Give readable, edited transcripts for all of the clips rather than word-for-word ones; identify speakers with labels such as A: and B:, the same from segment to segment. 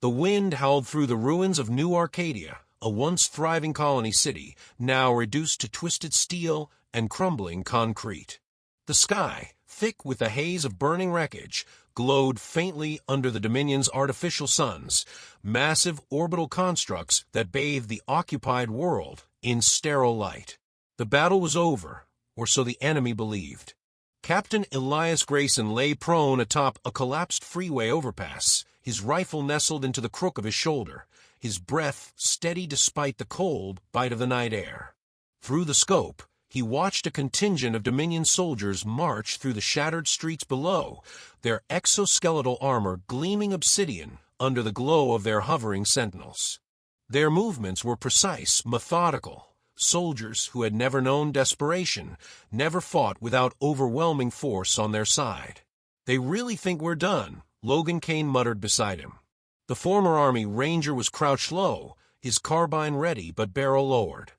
A: The wind howled through the ruins of New Arcadia, a once thriving colony city, now reduced to twisted steel and crumbling concrete. The sky, thick with a haze of burning wreckage, glowed faintly under the Dominion's artificial suns, massive orbital constructs that bathed the occupied world in sterile light. The battle was over, or so the enemy believed. Captain Elias Grayson lay prone atop a collapsed freeway overpass, his rifle nestled into the crook of his shoulder, his breath steady despite the cold bite of the night air. Through the scope, he watched a contingent of Dominion soldiers march through the shattered streets below, their exoskeletal armor gleaming obsidian under the glow of their hovering sentinels. Their movements were precise, methodical. Soldiers who had never known desperation, never fought without overwhelming force on their side. "They really think we're done," Logan Kane muttered beside him. The former Army Ranger was crouched low, his carbine ready but barrel lowered.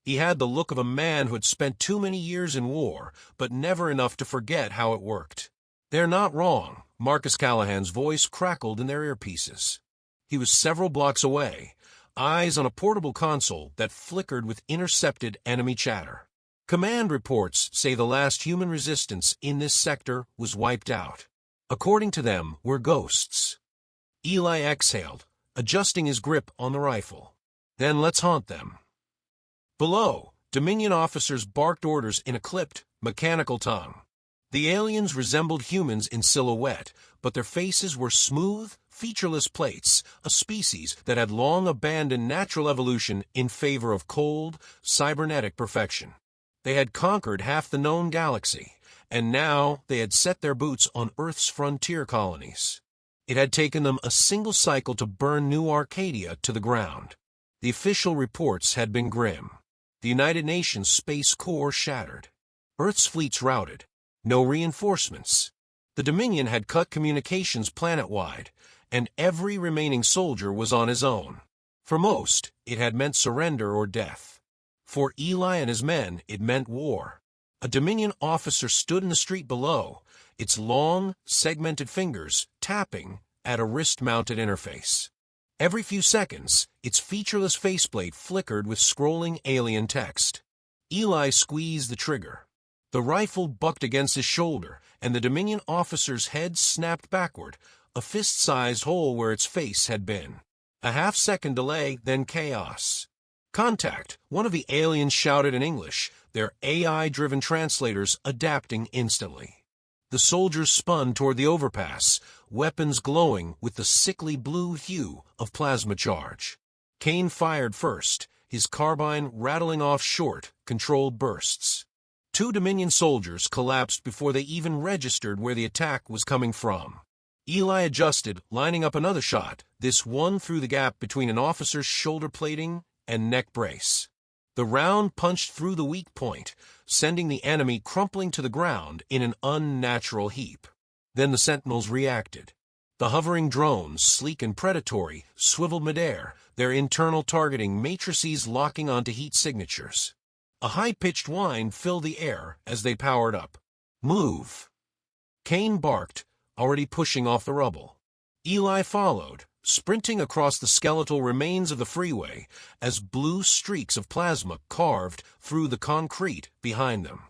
A: He had the look of a man who had spent too many years in war, but never enough to forget how it worked. "They're not wrong," Marcus Callahan's voice crackled in their earpieces. He was several blocks away, eyes on a portable console that flickered with intercepted enemy chatter. "Command reports say the last human resistance in this sector was wiped out. According to them, we're ghosts." Eli exhaled, adjusting his grip on the rifle. "Then let's haunt them." Below, Dominion officers barked orders in a clipped, mechanical tongue. The aliens resembled humans in silhouette, but their faces were smooth, featureless plates, a species that had long abandoned natural evolution in favor of cold, cybernetic perfection. They had conquered half the known galaxy, and now they had set their boots on Earth's frontier colonies. It had taken them a single cycle to burn New Arcadia to the ground. The official reports had been grim. The United Nations Space Corps shattered. Earth's fleets routed. No reinforcements. The Dominion had cut communications planet-wide, and every remaining soldier was on his own. For most, it had meant surrender or death. For Eli and his men, it meant war. A Dominion officer stood in the street below, its long, segmented fingers tapping at a wrist-mounted interface. Every few seconds, its featureless faceplate flickered with scrolling alien text. Eli squeezed the trigger. The rifle bucked against his shoulder, and the Dominion officer's head snapped backward, a fist-sized hole where its face had been. A half-second delay, then chaos. "Contact!" one of the aliens shouted in English, their AI-driven translators adapting instantly. The soldiers spun toward the overpass, weapons glowing with the sickly blue hue of plasma charge. Kane fired first, his carbine rattling off short, controlled bursts. Two Dominion soldiers collapsed before they even registered where the attack was coming from. Eli adjusted, lining up another shot, this one through the gap between an officer's shoulder plating and neck brace. The round punched through the weak point, sending the enemy crumpling to the ground in an unnatural heap. Then the sentinels reacted. The hovering drones, sleek and predatory, swiveled midair, their internal targeting matrices locking onto heat signatures. A high-pitched whine filled the air as they powered up. "Move!" Kane barked, already pushing off the rubble. Eli followed, sprinting across the skeletal remains of the freeway as blue streaks of plasma carved through the concrete behind them.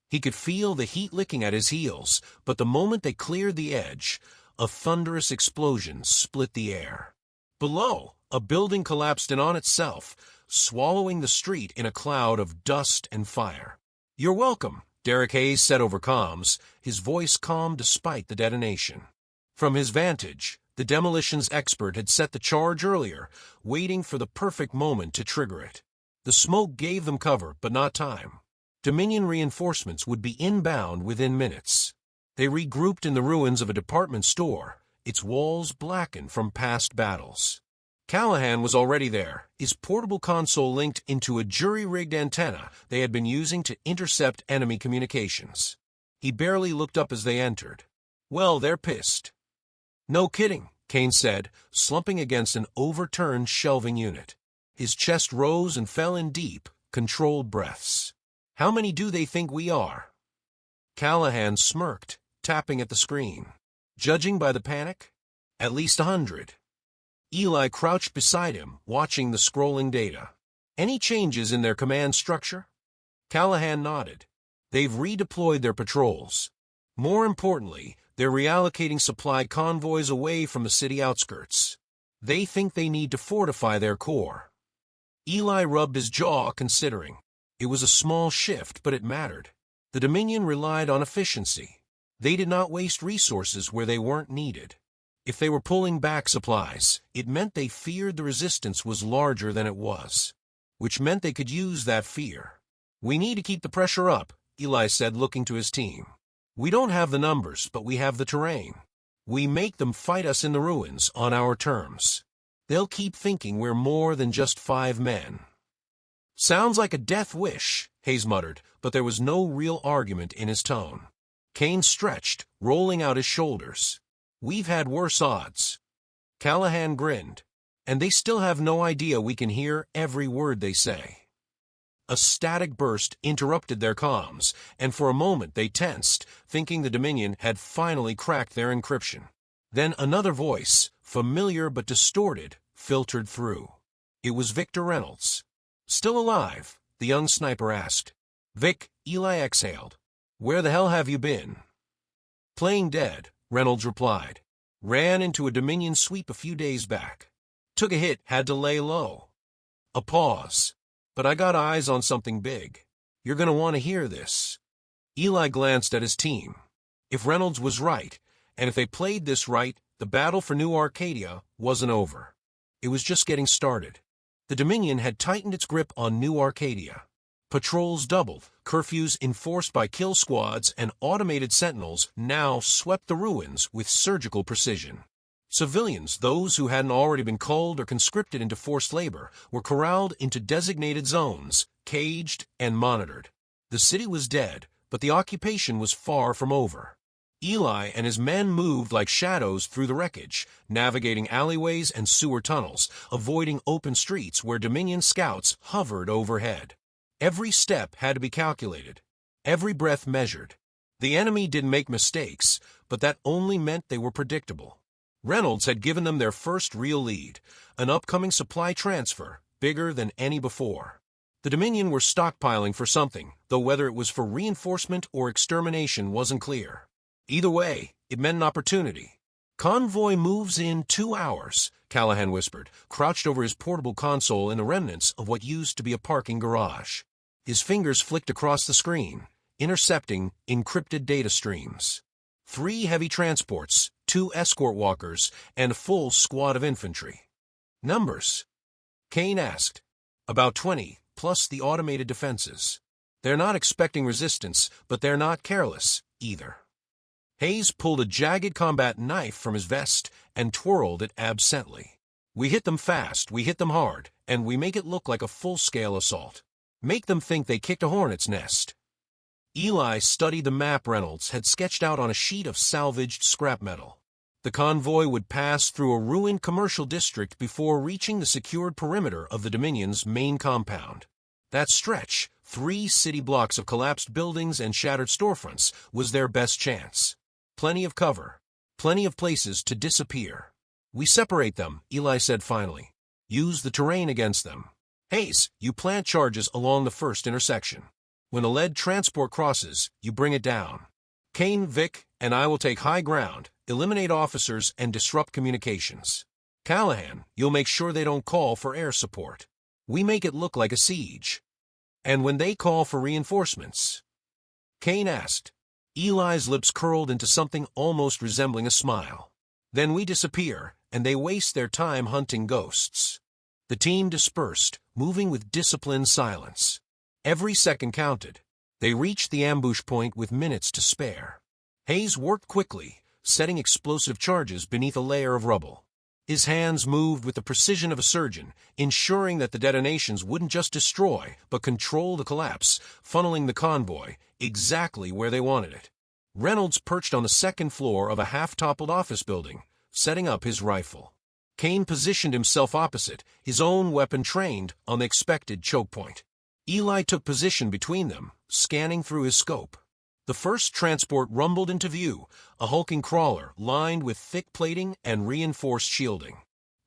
A: He could feel the heat licking at his heels, but the moment they cleared the edge, a thunderous explosion split the air. Below, a building collapsed in on itself, swallowing the street in a cloud of dust and fire. "You're welcome," Derek Hayes said over comms, his voice calm despite the detonation. From his vantage, the demolitions expert had set the charge earlier, waiting for the perfect moment to trigger it. The smoke gave them cover, but not time. Dominion reinforcements would be inbound within minutes. They regrouped in the ruins of a department store, its walls blackened from past battles. Callahan was already there, his portable console linked into a jury-rigged antenna they had been using to intercept enemy communications. He barely looked up as they entered. "Well, they're pissed." "No kidding," Kane said, slumping against an overturned shelving unit. His chest rose and fell in deep, controlled breaths. "How many do they think we are?" Callahan smirked, tapping at the screen. "Judging by the panic, at least 100. Eli crouched beside him, watching the scrolling data. Any changes in their command structure? Callahan nodded. They've redeployed their patrols. More importantly, they're reallocating supply convoys away from the city outskirts. They think they need to fortify their core. Eli rubbed his jaw, considering. It was a small shift, but it mattered. The Dominion relied on efficiency. They did not waste resources where they weren't needed. If they were pulling back supplies, it meant they feared the resistance was larger than it was, which meant they could use that fear. We need to keep the pressure up, Eli said, looking to his team. We don't have the numbers, but we have the terrain. We make them fight us in the ruins on our terms. They'll keep thinking we're more than just 5 men. Sounds like a death wish, Hayes muttered, but there was no real argument in his tone. Kane stretched, rolling out his shoulders. We've had worse odds. Callahan grinned. And they still have no idea we can hear every word they say. A static burst interrupted their comms, and for a moment they tensed, thinking the Dominion had finally cracked their encryption. Then another voice, familiar but distorted, filtered through. It was Victor Reynolds. Still alive? The young sniper asked. Vic, Eli exhaled. Where the hell have you been? Playing dead, Reynolds replied. Ran into a Dominion sweep a few days back. Took a hit, had to lay low. A pause. But I got eyes on something big. You're going to want to hear this. Eli glanced at his team. If Reynolds was right, and if they played this right, the battle for New Arcadia wasn't over. It was just getting started. The Dominion had tightened its grip on New Arcadia. Patrols doubled, curfews enforced by kill squads and automated sentinels now swept the ruins with surgical precision. Civilians, those who hadn't already been culled or conscripted into forced labor, were corralled into designated zones, caged and monitored. The city was dead, but the occupation was far from over. Eli and his men moved like shadows through the wreckage, navigating alleyways and sewer tunnels, avoiding open streets where Dominion scouts hovered overhead. Every step had to be calculated, every breath measured. The enemy didn't make mistakes, but that only meant they were predictable. Reynolds had given them their first real lead, an upcoming supply transfer, bigger than any before. The Dominion were stockpiling for something, though whether it was for reinforcement or extermination wasn't clear. Either way, it meant an opportunity. Convoy moves in 2 hours, Callahan whispered, crouched over his portable console in the remnants of what used to be a parking garage. His fingers flicked across the screen, intercepting encrypted data streams. 3 heavy transports, 2 escort walkers, and a full squad of infantry. Numbers? Kane asked. About 20, plus the automated defenses. They're not expecting resistance, but they're not careless, either. Hayes pulled a jagged combat knife from his vest and twirled it absently. We hit them fast, we hit them hard, and we make it look like a full-scale assault. Make them think they kicked a hornet's nest. Eli studied the map Reynolds had sketched out on a sheet of salvaged scrap metal. The convoy would pass through a ruined commercial district before reaching the secured perimeter of the Dominion's main compound. That stretch, 3 city blocks of collapsed buildings and shattered storefronts, was their best chance. Plenty of cover. Plenty of places to disappear. We separate them, Eli said finally. Use the terrain against them. Hayes, you plant charges along the first intersection. When a lead transport crosses, you bring it down. Kane, Vic, and I will take high ground, eliminate officers, and disrupt communications. Callahan, you'll make sure they don't call for air support. We make it look like a siege. And when they call for reinforcements? Kane asked. Eli's lips curled into something almost resembling a smile. Then we disappear, and they waste their time hunting ghosts. The team dispersed, moving with disciplined silence. Every second counted. They reached the ambush point with minutes to spare. Hayes worked quickly, setting explosive charges beneath a layer of rubble. His hands moved with the precision of a surgeon, ensuring that the detonations wouldn't just destroy, but control the collapse, funneling the convoy exactly where they wanted it. Reynolds perched on the second floor of a half-toppled office building, setting up his rifle. Kane positioned himself opposite, his own weapon trained on the expected choke point. Eli took position between them, scanning through his scope. The first transport rumbled into view, a hulking crawler lined with thick plating and reinforced shielding.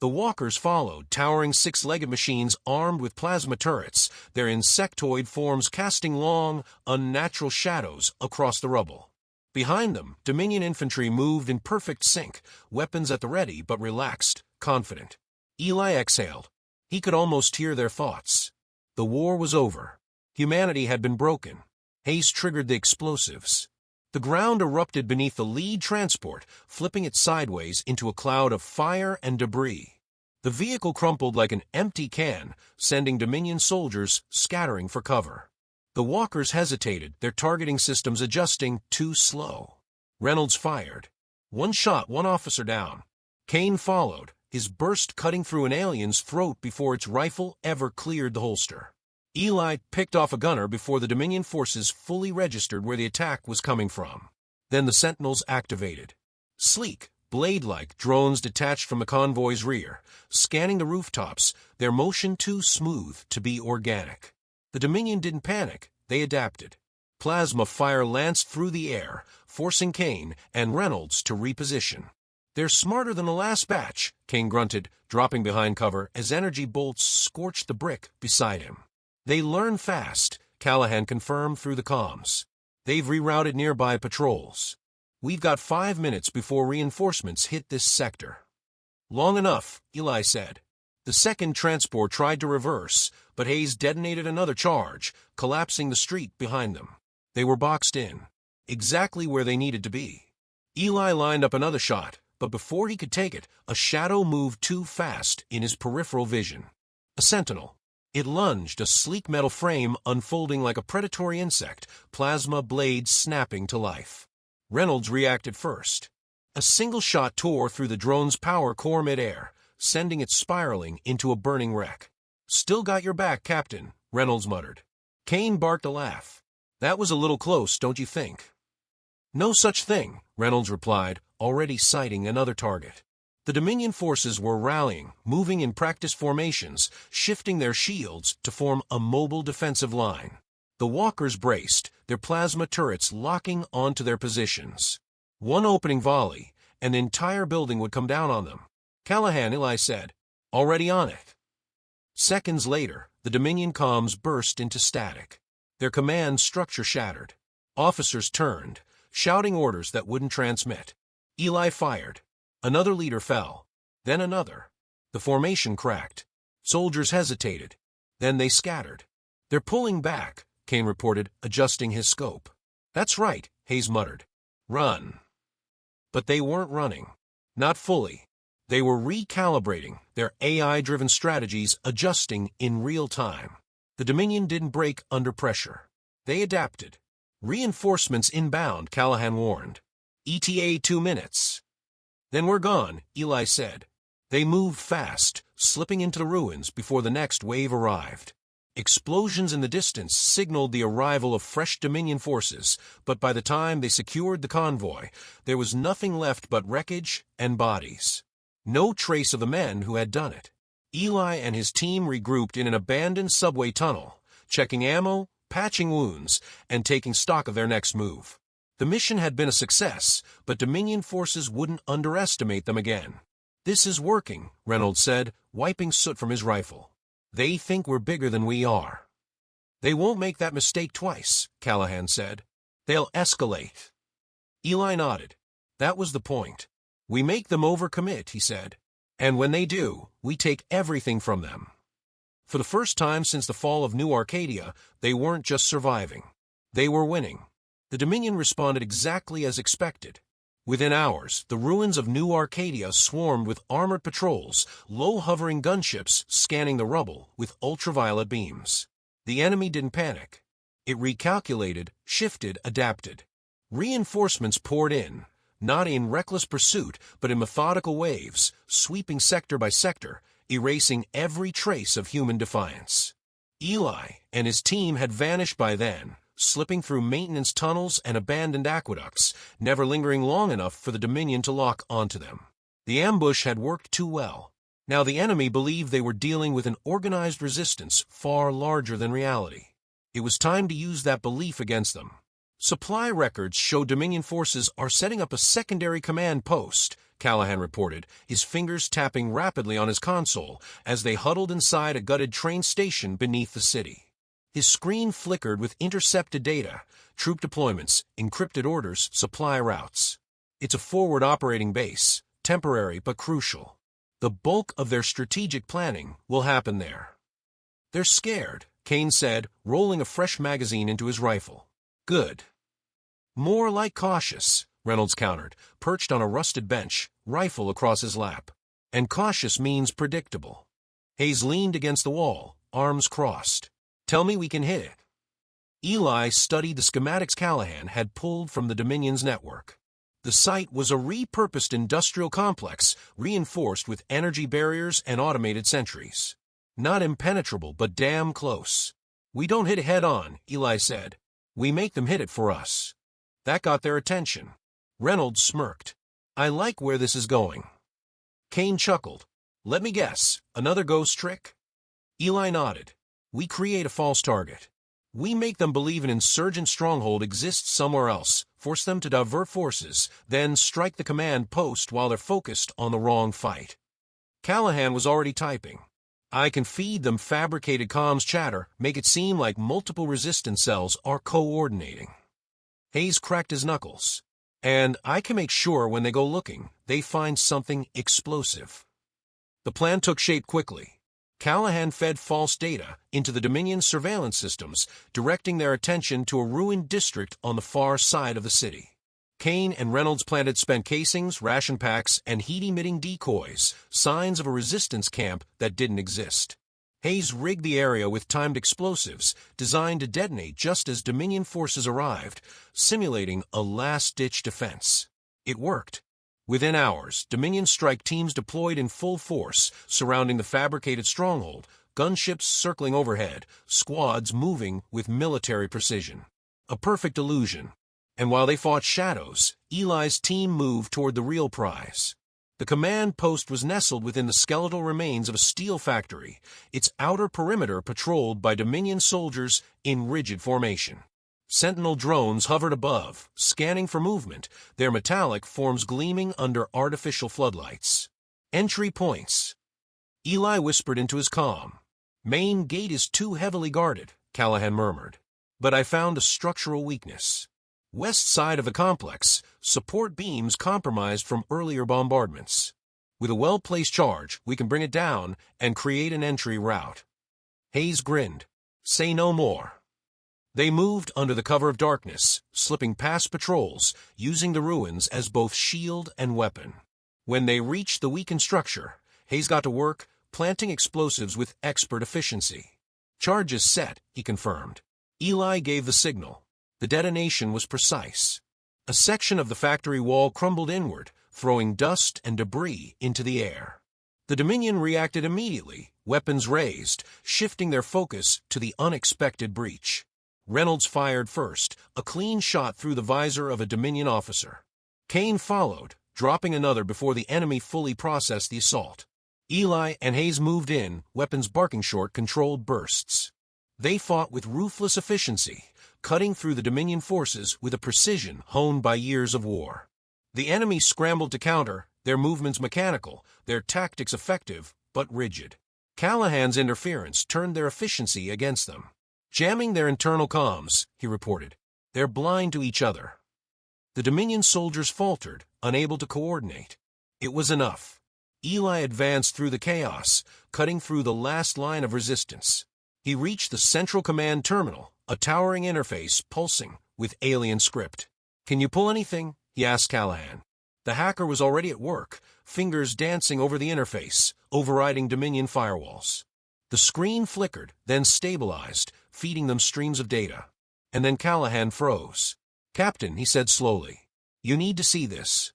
A: The walkers followed, towering six-legged machines armed with plasma turrets, their insectoid forms casting long, unnatural shadows across the rubble. Behind them, Dominion infantry moved in perfect sync, weapons at the ready but relaxed, confident. Eli exhaled. He could almost hear their thoughts. The war was over. Humanity had been broken. Hayes triggered the explosives. The ground erupted beneath the lead transport, flipping it sideways into a cloud of fire and debris. The vehicle crumpled like an empty can, sending Dominion soldiers scattering for cover. The walkers hesitated, their targeting systems adjusting too slow. Reynolds fired. One shot, one officer down. Kane followed, his burst cutting through an alien's throat before its rifle ever cleared the holster. Eli picked off a gunner before the Dominion forces fully registered where the attack was coming from. Then the Sentinels activated. Sleek, blade-like drones detached from the convoy's rear, scanning the rooftops, their motion too smooth to be organic. The Dominion didn't panic, they adapted. Plasma fire lanced through the air, forcing Kane and Reynolds to reposition. "They're smarter than the last batch," Kane grunted, dropping behind cover as energy bolts scorched the brick beside him. "They learn fast," Callahan confirmed through the comms. "They've rerouted nearby patrols. We've got 5 minutes before reinforcements hit this sector." "Long enough," Eli said. The second transport tried to reverse, but Hayes detonated another charge, collapsing the street behind them. They were boxed in, exactly where they needed to be. Eli lined up another shot, but before he could take it, a shadow moved too fast in his peripheral vision. A sentinel. It lunged, a sleek metal frame unfolding like a predatory insect, plasma blades snapping to life. Reynolds reacted first. A single shot tore through the drone's power core midair, sending it spiraling into a burning wreck. "Still got your back, Captain," Reynolds muttered. Kane barked a laugh. "That was a little close, don't you think?" "No such thing," Reynolds replied, already sighting another target. The Dominion forces were rallying, moving in practice formations, shifting their shields to form a mobile defensive line. The walkers braced, their plasma turrets locking onto their positions. One opening volley, and the entire building would come down on them. "Callahan," Eli said. "Already on it." Seconds later, the Dominion comms burst into static. Their command structure shattered. Officers turned, shouting orders that wouldn't transmit. Eli fired. Another leader fell. Then another. The formation cracked. Soldiers hesitated. Then they scattered. "They're pulling back," Kane reported, adjusting his scope. "That's right," Hayes muttered. "Run." But they weren't running. Not fully. They were recalibrating, their AI-driven strategies adjusting in real time. The Dominion didn't break under pressure. They adapted. "Reinforcements inbound," Callahan warned. "ETA 2 minutes. "Then we're gone," Eli said. They moved fast, slipping into the ruins before the next wave arrived. Explosions in the distance signaled the arrival of fresh Dominion forces, but by the time they secured the convoy, there was nothing left but wreckage and bodies. No trace of the men who had done it. Eli and his team regrouped in an abandoned subway tunnel, checking ammo, patching wounds, and taking stock of their next move. The mission had been a success, but Dominion forces wouldn't underestimate them again. "This is working," Reynolds said, wiping soot from his rifle. "They think we're bigger than we are." "They won't make that mistake twice," Callahan said. "They'll escalate." Eli nodded. "That was the point. We make them overcommit," he said. "And when they do, we take everything from them." For the first time since the fall of New Arcadia, they weren't just surviving. They were winning. The Dominion responded exactly as expected. Within hours, the ruins of New Arcadia swarmed with armored patrols, low-hovering gunships scanning the rubble with ultraviolet beams. The enemy didn't panic. It recalculated, shifted, adapted. Reinforcements poured in, not in reckless pursuit, but in methodical waves, sweeping sector by sector, erasing every trace of human defiance. Eli and his team had vanished by then, slipping through maintenance tunnels and abandoned aqueducts, never lingering long enough for the Dominion to lock onto them. The ambush had worked too well. Now the enemy believed they were dealing with an organized resistance far larger than reality. It was time to use that belief against them. "Supply records show Dominion forces are setting up a secondary command post," Callahan reported, his fingers tapping rapidly on his console as they huddled inside a gutted train station beneath the city. His screen flickered with intercepted data, troop deployments, encrypted orders, supply routes. It's a forward operating base, temporary but crucial. The bulk of their strategic planning will happen there. They're scared, Kane said, rolling a fresh magazine into his rifle. Good. More like cautious, Reynolds countered, perched on a rusted bench, rifle across his lap. And cautious means predictable. Hayes leaned against the wall, arms crossed. Tell me we can hit it. Eli studied the schematics Callahan had pulled from the Dominion's network. The site was a repurposed industrial complex, reinforced with energy barriers and automated sentries. Not impenetrable, but damn close. We don't hit it head-on, Eli said. We make them hit it for us. That got their attention. Reynolds smirked. I like where this is going. Kane chuckled. Let me guess, another ghost trick? Eli nodded. We create a false target. We make them believe an insurgent stronghold exists somewhere else, force them to divert forces, then strike the command post while they're focused on the wrong fight. Callahan was already typing. I can feed them fabricated comms chatter, make it seem like multiple resistance cells are coordinating. Hayes cracked his knuckles. And I can make sure when they go looking, they find something explosive. The plan took shape quickly. Callahan fed false data into the Dominion surveillance systems, directing their attention to a ruined district on the far side of the city. Kane and Reynolds planted spent casings, ration packs, and heat-emitting decoys, signs of a resistance camp that didn't exist. Hayes rigged the area with timed explosives, designed to detonate just as Dominion forces arrived, simulating a last-ditch defense. It worked. Within hours, Dominion strike teams deployed in full force, surrounding the fabricated stronghold, gunships circling overhead, squads moving with military precision. A perfect illusion. And while they fought shadows, Eli's team moved toward the real prize. The command post was nestled within the skeletal remains of a steel factory, its outer perimeter patrolled by Dominion soldiers in rigid formation. Sentinel drones hovered above, scanning for movement, their metallic forms gleaming under artificial floodlights. Entry points. Eli whispered into his comm. Main gate is too heavily guarded, Callahan murmured. But I found a structural weakness. West side of the complex, support beams compromised from earlier bombardments. With a well-placed charge, we can bring it down and create an entry route. Hayes grinned. Say no more. They moved under the cover of darkness, slipping past patrols, using the ruins as both shield and weapon. When they reached the weakened structure, Hayes got to work, planting explosives with expert efficiency. Charges set, he confirmed. Eli gave the signal. The detonation was precise. A section of the factory wall crumbled inward, throwing dust and debris into the air. The Dominion reacted immediately, weapons raised, shifting their focus to the unexpected breach. Reynolds fired first, a clean shot through the visor of a Dominion officer. Kane followed, dropping another before the enemy fully processed the assault. Eli and Hayes moved in, weapons barking short controlled bursts. They fought with ruthless efficiency, cutting through the Dominion forces with a precision honed by years of war. The enemy scrambled to counter, their movements mechanical, their tactics effective, but rigid. Callahan's interference turned their efficiency against them. Jamming their internal comms, he reported. They're blind to each other. The Dominion soldiers faltered, unable to coordinate. It was enough. Eli advanced through the chaos, cutting through the last line of resistance. He reached the Central Command Terminal, a towering interface pulsing with alien script. Can you pull anything? He asked Callahan. The hacker was already at work, fingers dancing over the interface, overriding Dominion firewalls. The screen flickered, then stabilized, feeding them streams of data. And then Callahan froze. Captain, he said slowly, you need to see this.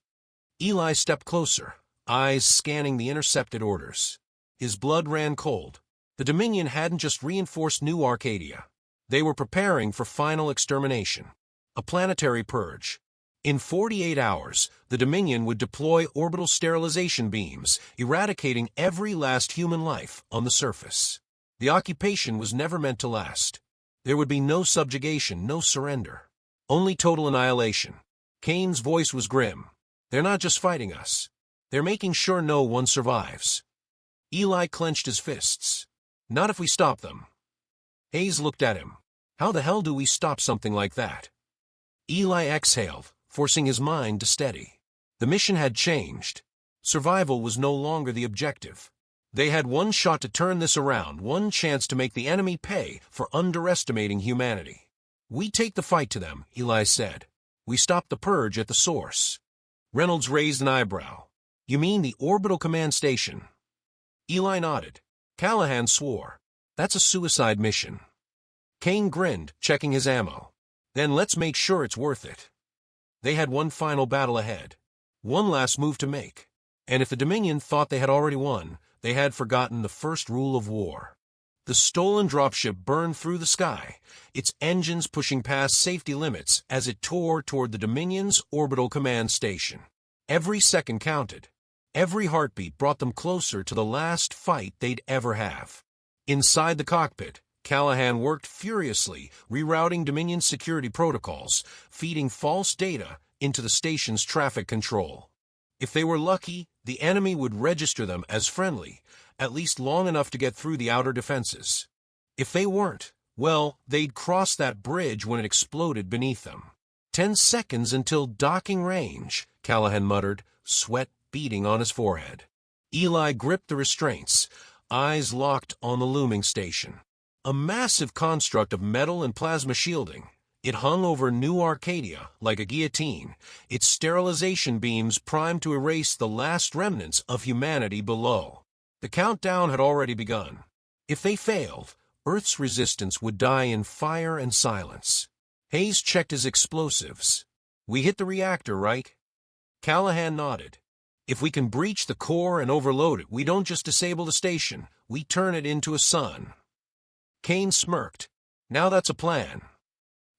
A: Eli stepped closer, eyes scanning the intercepted orders. His blood ran cold. The Dominion hadn't just reinforced New Arcadia. They were preparing for final extermination. A planetary purge. In 48 hours, the Dominion would deploy orbital sterilization beams, eradicating every last human life on the surface. The occupation was never meant to last. There would be no subjugation, no surrender. Only total annihilation. Kane's voice was grim. They're not just fighting us. They're making sure no one survives. Eli clenched his fists. Not if we stop them. Hayes looked at him. How the hell do we stop something like that? Eli exhaled, forcing his mind to steady. The mission had changed. Survival was no longer the objective. They had one shot to turn this around, one chance to make the enemy pay for underestimating humanity. We take the fight to them, Eli said. We stop the purge at the source. Reynolds raised an eyebrow. You mean the orbital command station? Eli nodded. Callahan swore. That's a suicide mission. Kane grinned, checking his ammo. Then let's make sure it's worth it. They had one final battle ahead. One last move to make. And if the Dominion thought they had already won, they had forgotten the first rule of war. The stolen dropship burned through the sky, its engines pushing past safety limits as it tore toward the Dominion's orbital command station. Every second counted. Every heartbeat brought them closer to the last fight they'd ever have. Inside the cockpit, Callahan worked furiously, rerouting Dominion security protocols, feeding false data into the station's traffic control. If they were lucky, the enemy would register them as friendly, at least long enough to get through the outer defenses. If they weren't, well, they'd cross that bridge when it exploded beneath them. 10 seconds until docking range, Callahan muttered, sweat beading on his forehead. Eli gripped the restraints, eyes locked on the looming station. A massive construct of metal and plasma shielding. It hung over New Arcadia like a guillotine, its sterilization beams primed to erase the last remnants of humanity below. The countdown had already begun. If they failed, Earth's resistance would die in fire and silence. Hayes checked his explosives. We hit the reactor, right? Callahan nodded. If we can breach the core and overload it, we don't just disable the station, we turn it into a sun. Kane smirked. Now that's a plan.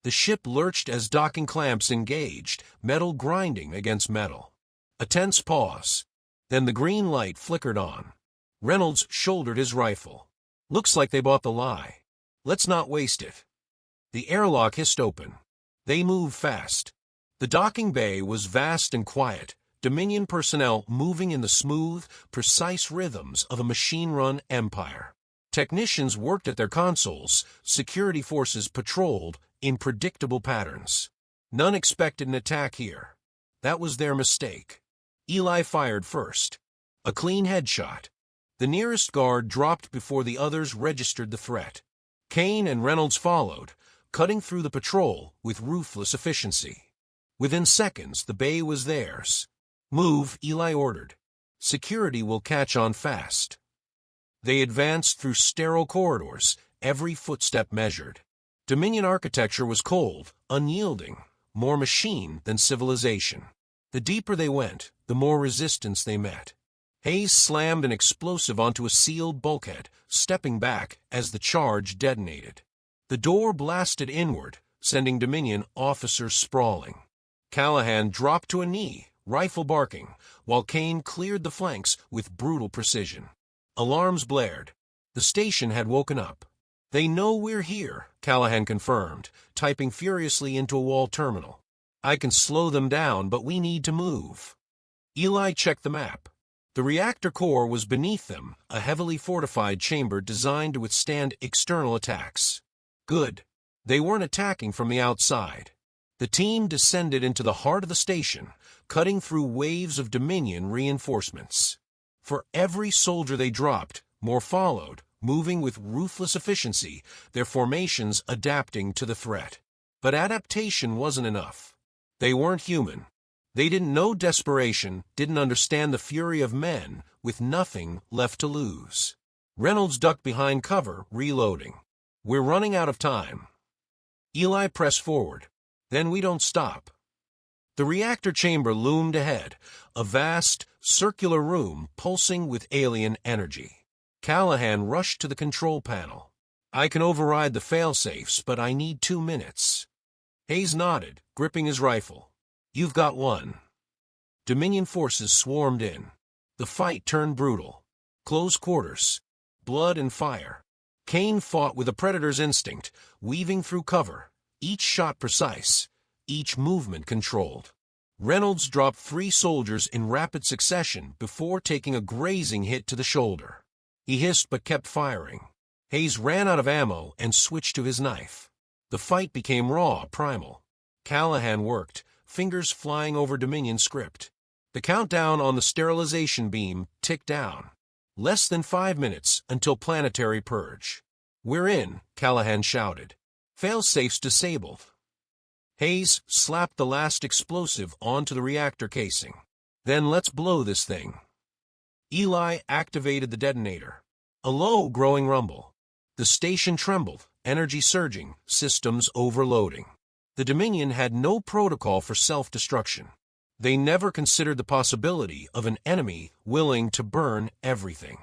A: The ship lurched as docking clamps engaged, metal grinding against metal. A tense pause. Then the green light flickered on. Reynolds shouldered his rifle. Looks like they bought the lie. Let's not waste it. The airlock hissed open. They moved fast. The docking bay was vast and quiet, Dominion personnel moving in the smooth, precise rhythms of a machine-run empire. Technicians worked at their consoles, security forces patrolled in predictable patterns. None expected an attack here. That was their mistake. Eli fired first. A clean headshot. The nearest guard dropped before the others registered the threat. Kane and Reynolds followed, cutting through the patrol with ruthless efficiency. Within seconds, the bay was theirs. Move, Eli ordered. Security will catch on fast. They advanced through sterile corridors, every footstep measured. Dominion architecture was cold, unyielding, more machine than civilization. The deeper they went, the more resistance they met. Hayes slammed an explosive onto a sealed bulkhead, stepping back as the charge detonated. The door blasted inward, sending Dominion officers sprawling. Callahan dropped to a knee, rifle barking, while Kane cleared the flanks with brutal precision. Alarms blared. The station had woken up. They know we're here, Callahan confirmed, typing furiously into a wall terminal. I can slow them down, but we need to move. Eli checked the map. The reactor core was beneath them, a heavily fortified chamber designed to withstand external attacks. Good. They weren't attacking from the outside. The team descended into the heart of the station, cutting through waves of Dominion reinforcements. For every soldier they dropped, more followed, moving with ruthless efficiency, their formations adapting to the threat. But adaptation wasn't enough. They weren't human. They didn't know desperation, didn't understand the fury of men with nothing left to lose. Reynolds ducked behind cover, reloading. We're running out of time. Eli pressed forward. Then we don't stop. The reactor chamber loomed ahead, a vast, circular room pulsing with alien energy. Callahan rushed to the control panel. I can override the failsafes, but I need 2 minutes. Hayes nodded, gripping his rifle. You've got one. Dominion forces swarmed in. The fight turned brutal. Close quarters. Blood and fire. Kane fought with a predator's instinct, weaving through cover, each shot precise, each movement controlled. Reynolds dropped 3 soldiers in rapid succession before taking a grazing hit to the shoulder. He hissed but kept firing. Hayes ran out of ammo and switched to his knife. The fight became raw, primal. Callahan worked, fingers flying over Dominion script. The countdown on the sterilization beam ticked down. Less than 5 minutes until planetary purge. "We're in," Callahan shouted. "Fail-safes disabled." Hayes slapped the last explosive onto the reactor casing. "Then let's blow this thing." Eli activated the detonator. A low, growing rumble. The station trembled, energy surging, systems overloading. The Dominion had no protocol for self-destruction. They never considered the possibility of an enemy willing to burn everything.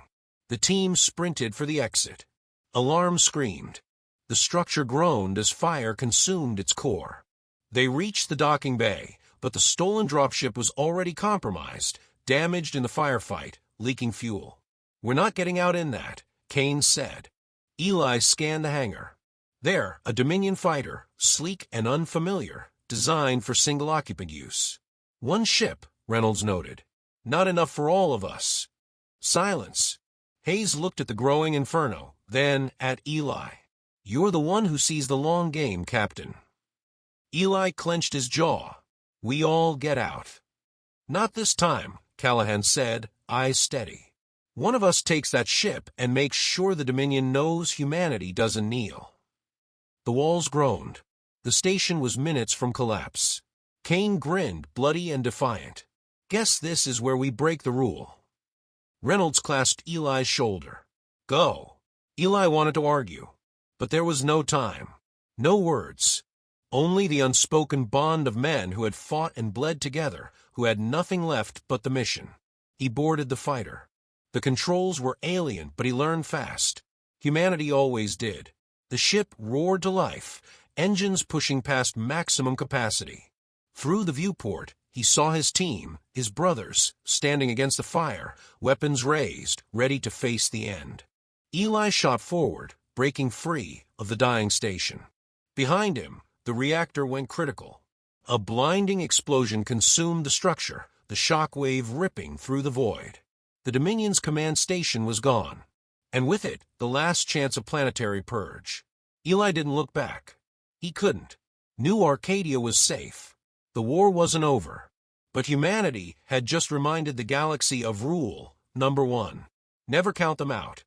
A: The team sprinted for the exit. Alarm screamed. The structure groaned as fire consumed its core. They reached the docking bay, but the stolen dropship was already compromised, damaged in the firefight, leaking fuel. "We're not getting out in that," Kane said. Eli scanned the hangar. There, a Dominion fighter, sleek and unfamiliar, designed for single-occupant use. "One ship," Reynolds noted. "Not enough for all of us." Silence. Hayes looked at the growing inferno, then at Eli. "You're the one who sees the long game, Captain." Eli clenched his jaw. "We all get out." "Not this time," Callahan said, eyes steady. "One of us takes that ship and makes sure the Dominion knows humanity doesn't kneel." The walls groaned. The station was minutes from collapse. Kane grinned, bloody and defiant. "Guess this is where we break the rule." Reynolds clasped Eli's shoulder. "Go." Eli wanted to argue, but there was no time. No words. Only the unspoken bond of men who had fought and bled together, who had nothing left but the mission. He boarded the fighter. The controls were alien, but he learned fast. Humanity always did. The ship roared to life, engines pushing past maximum capacity. Through the viewport, he saw his team, his brothers, standing against the fire, weapons raised, ready to face the end. Eli shot forward, breaking free of the dying station. Behind him, the reactor went critical. A blinding explosion consumed the structure, the shock wave ripping through the void. The Dominion's command station was gone, and with it, the last chance of planetary purge. Eli didn't look back. He couldn't. New Arcadia was safe. The war wasn't over. But humanity had just reminded the galaxy of rule number 1. Never count them out.